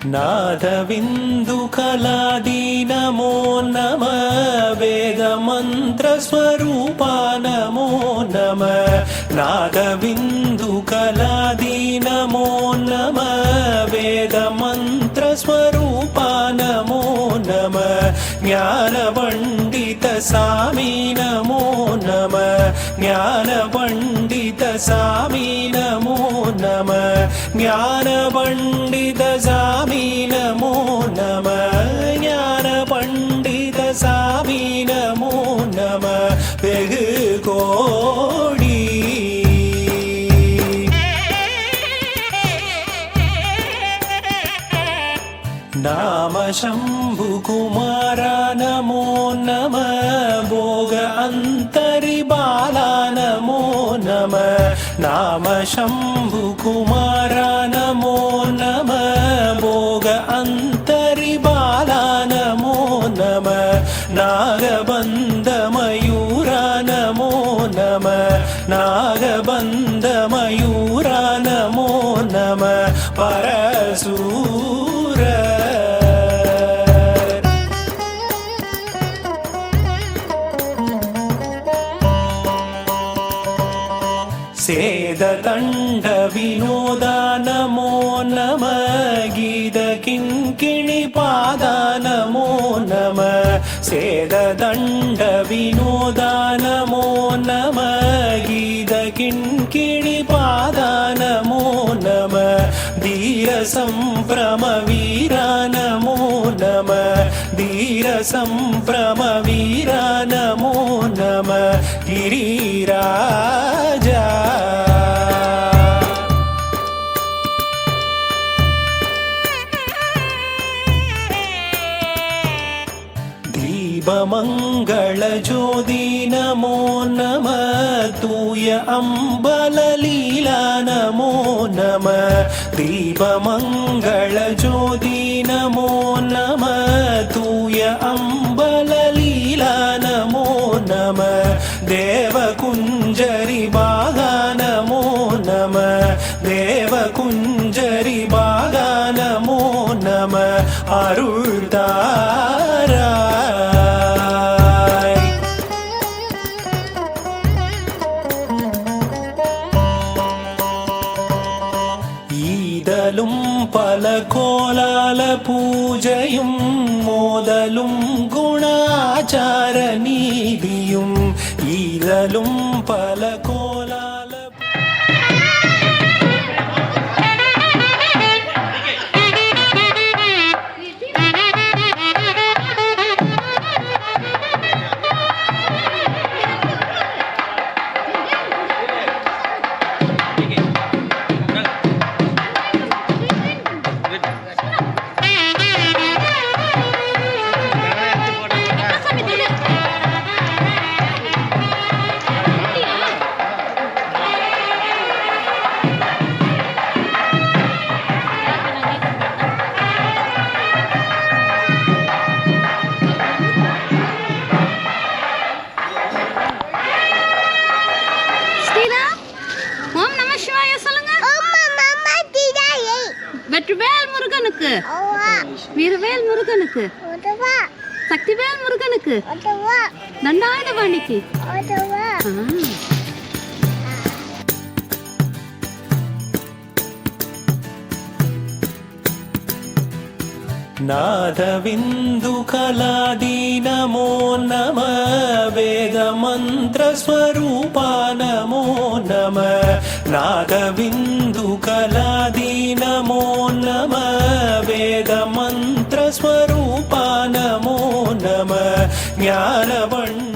नादविन्दुकलादी नमो नमः वेदमन्त्रस्वरूपा नमो नमः नादविन्दुकलादी नमो नमः वेदमन्त्रस्वरूपा नमो नमः ज्ञानपण्डितसामी नमो नमः ज्ञानपण्डितसामी नमो नमः ज्ञानपण्डितसामी नमो नमः ज्ञानपण्डितसामी नमो नमः वेगु कोडी नाम शम्भुकुमार नमो नमः भोग अन्तरिबाला नमो नमः नाम शम्भुकुमार नमो नमः भोग अन्तरिबाला नमो नमः नागबन्धमयूर नमो नमः नागबन्धमयूर नमो नमः परशूर सेदतण्ड विनोद नमो नमः गीतकिङ्किणिपाद नमो नमः सेदतण्ड विनोद नमो नमः गीतकिङ्किणिपाद नमो नमः धीरसम्भ्रमवीर नमो नमः धीरसम्भ्रमवीर नमो नमः गिरिराजा दीपमङ्गलज्योति नमो नमः तूय अम्बललीला नमो नमः दीपमङ्गलज्योति नमो नमः तूय अम्बललीला नमो नमः देवकुञ्जरिबागा नमो नमः देवकुञ्जरिबागा नमो नमः अरुळ्तारा ஈதலும் பல கோலால பூஜையும் மோதலும் குணாச்சார நீதியும் ஈதலும் பல கோலால வெற்றிவேல் முருகனுக்கு வீரவேல் முருகனுக்கு சக்திவேல் முருகனுக்கு தண்டாயுதபாணிக்கு नादविन्दुकलादी नमो नमः वेदमन्त्रस्वरूपा नमो नमः नादविन्दुकलादी नमो नमः वेदमन्त्रस्वरूपा नमो नमः ज्ञानवण्